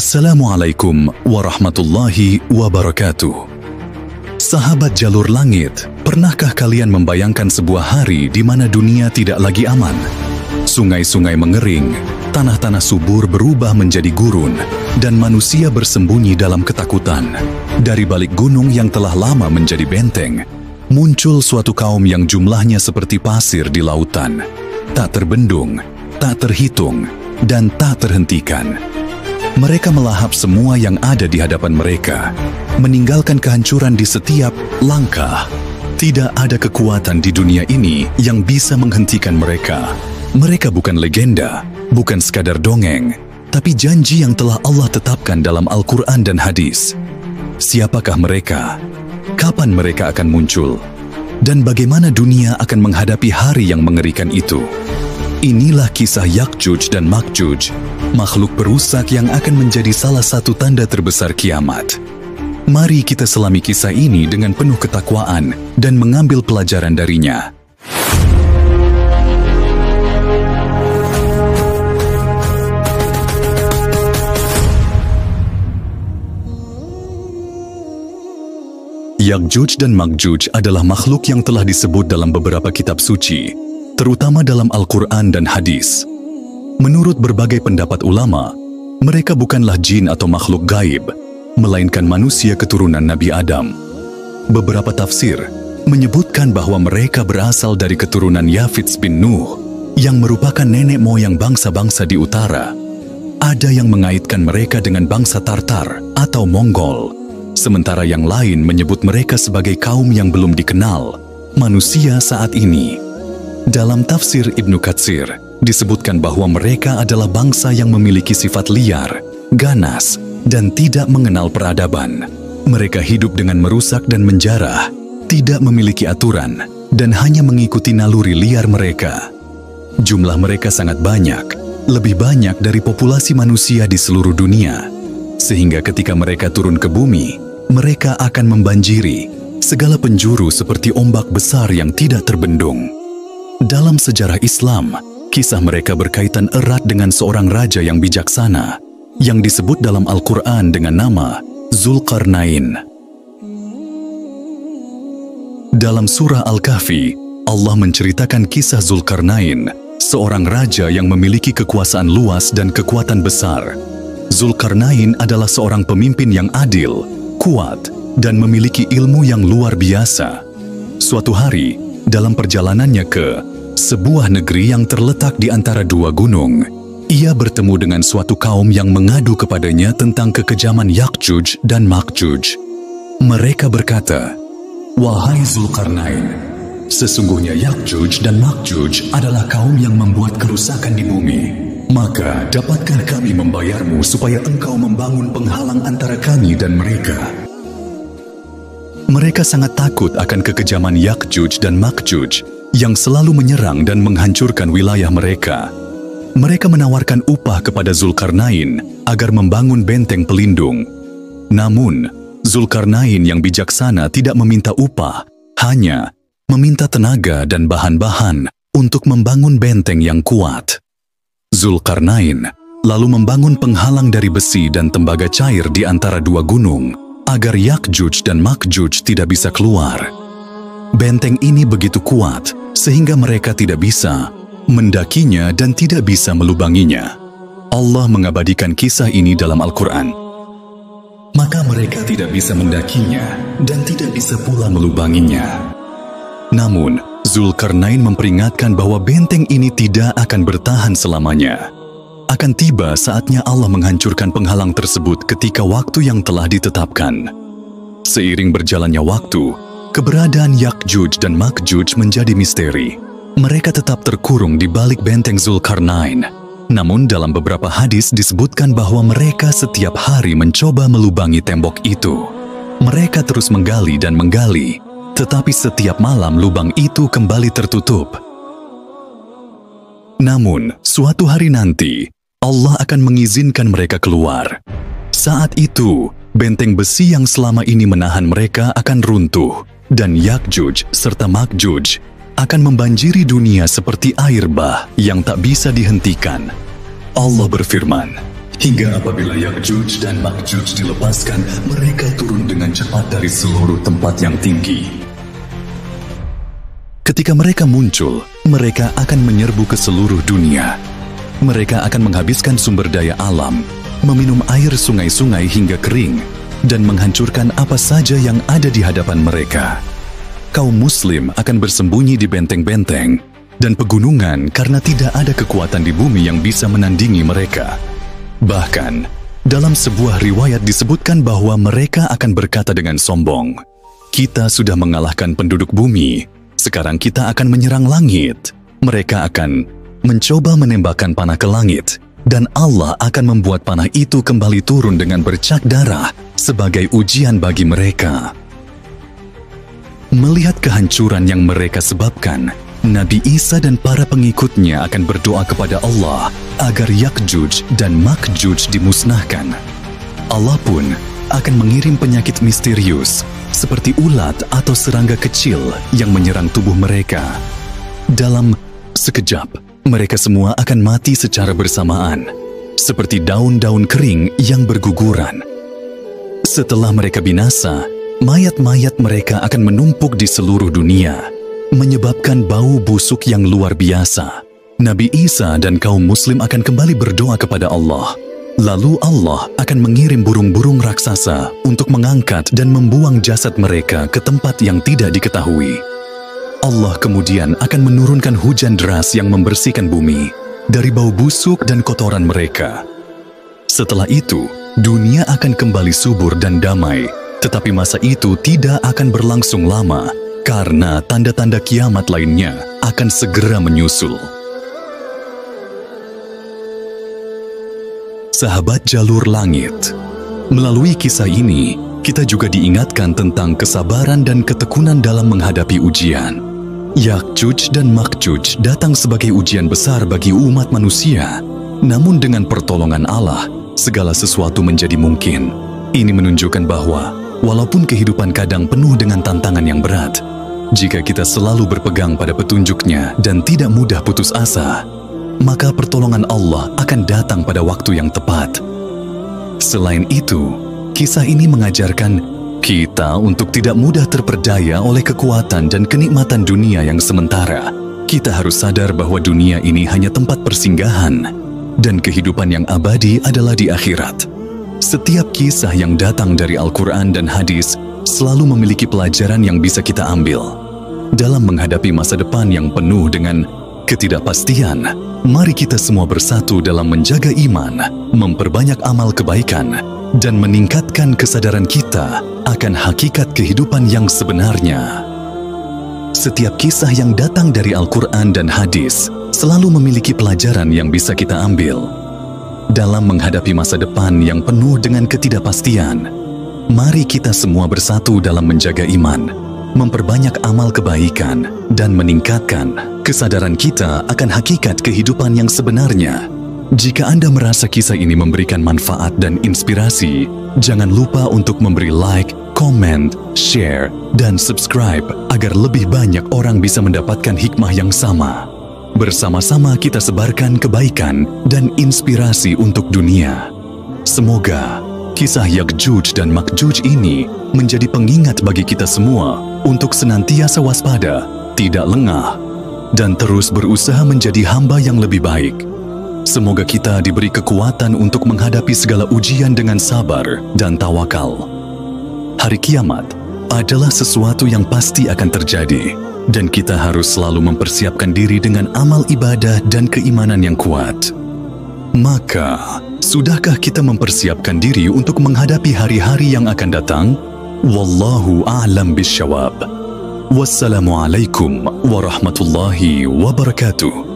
Assalamualaikum warahmatullahi wabarakatuh. Sahabat jalur langit, pernahkah kalian membayangkan sebuah hari di mana dunia tidak lagi aman? Sungai-sungai mengering, tanah-tanah subur berubah menjadi gurun, dan manusia bersembunyi dalam ketakutan. Dari balik gunung yang telah lama menjadi benteng, muncul suatu kaum yang jumlahnya seperti pasir di lautan, tak terbendung, tak terhitung, dan tak terhentikan. Mereka melahap semua yang ada di hadapan mereka, meninggalkan kehancuran di setiap langkah. Tidak ada kekuatan di dunia ini yang bisa menghentikan mereka. Mereka bukan legenda, bukan sekadar dongeng, tapi janji yang telah Allah tetapkan dalam Al-Quran dan hadis. Siapakah mereka? Kapan mereka akan muncul? Dan bagaimana dunia akan menghadapi hari yang mengerikan itu? Inilah kisah Ya'juj dan Ma'juj, makhluk perusak yang akan menjadi salah satu tanda terbesar kiamat. Mari kita selami kisah ini dengan penuh ketakwaan dan mengambil pelajaran darinya. Ya'juj dan Ma'juj adalah makhluk yang telah disebut dalam beberapa kitab suci, terutama dalam Al-Quran dan hadis. Menurut berbagai pendapat ulama, mereka bukanlah jin atau makhluk gaib, melainkan manusia keturunan Nabi Adam. Beberapa tafsir menyebutkan bahwa mereka berasal dari keturunan Yafits bin Nuh, yang merupakan nenek moyang bangsa-bangsa di utara. Ada yang mengaitkan mereka dengan bangsa Tartar atau Mongol, sementara yang lain menyebut mereka sebagai kaum yang belum dikenal manusia saat ini. Dalam tafsir Ibnu Katsir, disebutkan bahwa mereka adalah bangsa yang memiliki sifat liar, ganas, dan tidak mengenal peradaban. Mereka hidup dengan merusak dan menjarah, tidak memiliki aturan, dan hanya mengikuti naluri liar mereka. Jumlah mereka sangat banyak, lebih banyak dari populasi manusia di seluruh dunia. Sehingga ketika mereka turun ke bumi, mereka akan membanjiri segala penjuru seperti ombak besar yang tidak terbendung. Dalam sejarah Islam, kisah mereka berkaitan erat dengan seorang raja yang bijaksana, yang disebut dalam Al-Quran dengan nama Zulkarnain. Dalam surah Al-Kahfi, Allah menceritakan kisah Zulkarnain, seorang raja yang memiliki kekuasaan luas dan kekuatan besar. Zulkarnain adalah seorang pemimpin yang adil, kuat, dan memiliki ilmu yang luar biasa. Suatu hari, dalam perjalanannya ke sebuah negeri yang terletak di antara dua gunung, ia bertemu dengan suatu kaum yang mengadu kepadanya tentang kekejaman Ya'juj dan Ma'juj. Mereka berkata, "Wahai Zulkarnain, sesungguhnya Ya'juj dan Ma'juj adalah kaum yang membuat kerusakan di bumi. Maka dapatkah kami membayarmu supaya engkau membangun penghalang antara kami dan mereka?" Mereka sangat takut akan kekejaman Ya'juj dan Ma'juj yang selalu menyerang dan menghancurkan wilayah mereka. Mereka menawarkan upah kepada Zulkarnain agar membangun benteng pelindung. Namun, Zulkarnain yang bijaksana tidak meminta upah, hanya meminta tenaga dan bahan-bahan untuk membangun benteng yang kuat. Zulkarnain lalu membangun penghalang dari besi dan tembaga cair di antara dua gunung, agar Ya'juj dan Ma'juj tidak bisa keluar. Benteng ini begitu kuat, sehingga mereka tidak bisa mendakinya dan tidak bisa melubanginya. Allah mengabadikan kisah ini dalam Al-Quran. Maka mereka tidak bisa mendakinya dan tidak bisa pula melubanginya. Namun, Zulkarnain memperingatkan bahwa benteng ini tidak akan bertahan selamanya. Akan tiba saatnya Allah menghancurkan penghalang tersebut ketika waktu yang telah ditetapkan. Seiring berjalannya waktu, keberadaan Ya'juj dan Ma'juj menjadi misteri. Mereka tetap terkurung di balik benteng Zulkarnain. Namun dalam beberapa hadis disebutkan bahwa mereka setiap hari mencoba melubangi tembok itu. Mereka terus menggali dan menggali, tetapi setiap malam lubang itu kembali tertutup. Namun, suatu hari nanti, Allah akan mengizinkan mereka keluar. Saat itu, benteng besi yang selama ini menahan mereka akan runtuh, dan Ya'juj serta Ma'juj akan membanjiri dunia seperti air bah yang tak bisa dihentikan. Allah berfirman, Hingga apabila Yakjuj dan Makjuj dilepaskan, mereka turun dengan cepat dari seluruh tempat yang tinggi. Ketika mereka muncul, mereka akan menyerbu ke seluruh dunia. Mereka akan menghabiskan sumber daya alam, meminum air sungai-sungai hingga kering, dan menghancurkan apa saja yang ada di hadapan mereka. Kaum muslim akan bersembunyi di benteng-benteng dan pegunungan karena tidak ada kekuatan di bumi yang bisa menandingi mereka. Bahkan, dalam sebuah riwayat disebutkan bahwa mereka akan berkata dengan sombong, "Kita sudah mengalahkan penduduk bumi, sekarang kita akan menyerang langit." Mereka akan mencoba menembakkan panah ke langit, dan Allah akan membuat panah itu kembali turun dengan bercak darah sebagai ujian bagi mereka. Melihat kehancuran yang mereka sebabkan, Nabi Isa dan para pengikutnya akan berdoa kepada Allah agar Yakjuj dan Makjuj dimusnahkan. Allah pun akan mengirim penyakit misterius seperti ulat atau serangga kecil yang menyerang tubuh mereka. Dalam sekejap, mereka semua akan mati secara bersamaan, seperti daun-daun kering yang berguguran. Setelah mereka binasa, mayat-mayat mereka akan menumpuk di seluruh dunia, menyebabkan bau busuk yang luar biasa. Nabi Isa dan kaum muslim akan kembali berdoa kepada Allah. Lalu Allah akan mengirim burung-burung raksasa untuk mengangkat dan membuang jasad mereka ke tempat yang tidak diketahui. Allah kemudian akan menurunkan hujan deras yang membersihkan bumi dari bau busuk dan kotoran mereka. Setelah itu, dunia akan kembali subur dan damai, tetapi masa itu tidak akan berlangsung lama, karena tanda-tanda kiamat lainnya akan segera menyusul. Sahabat jalur langit, melalui kisah ini, kita juga diingatkan tentang kesabaran dan ketekunan dalam menghadapi ujian. Yakjuj dan Makjuj datang sebagai ujian besar bagi umat manusia, namun dengan pertolongan Allah, segala sesuatu menjadi mungkin. Ini menunjukkan bahwa, walaupun kehidupan kadang penuh dengan tantangan yang berat, jika kita selalu berpegang pada petunjuk-Nya dan tidak mudah putus asa, maka pertolongan Allah akan datang pada waktu yang tepat. Selain itu, kisah ini mengajarkan kita untuk tidak mudah terperdaya oleh kekuatan dan kenikmatan dunia yang sementara. Kita harus sadar bahwa dunia ini hanya tempat persinggahan, dan kehidupan yang abadi adalah di akhirat. Setiap kisah yang datang dari Al-Quran dan hadis selalu memiliki pelajaran yang bisa kita ambil. Dalam menghadapi masa depan yang penuh dengan ketidakpastian, mari kita semua bersatu dalam menjaga iman, memperbanyak amal kebaikan, dan meningkatkan kesadaran kita akan hakikat kehidupan yang sebenarnya. Setiap kisah yang datang dari Al-Quran dan hadis selalu memiliki pelajaran yang bisa kita ambil. Dalam menghadapi masa depan yang penuh dengan ketidakpastian, mari kita semua bersatu dalam menjaga iman, memperbanyak amal kebaikan, dan meningkatkan kesadaran kita akan hakikat kehidupan yang sebenarnya. Jika Anda merasa kisah ini memberikan manfaat dan inspirasi, jangan lupa untuk memberi like, comment, share, dan subscribe agar lebih banyak orang bisa mendapatkan hikmah yang sama. Bersama-sama kita sebarkan kebaikan dan inspirasi untuk dunia. Semoga kisah Yakjuj dan Makjuj ini menjadi pengingat bagi kita semua untuk senantiasa waspada, tidak lengah, dan terus berusaha menjadi hamba yang lebih baik. Semoga kita diberi kekuatan untuk menghadapi segala ujian dengan sabar dan tawakal. Hari kiamat adalah sesuatu yang pasti akan terjadi, dan kita harus selalu mempersiapkan diri dengan amal ibadah dan keimanan yang kuat. Maka, sudahkah kita mempersiapkan diri untuk menghadapi hari-hari yang akan datang? Wallahu a'lam bishawab. Wassalamualaikum warahmatullahi wabarakatuh.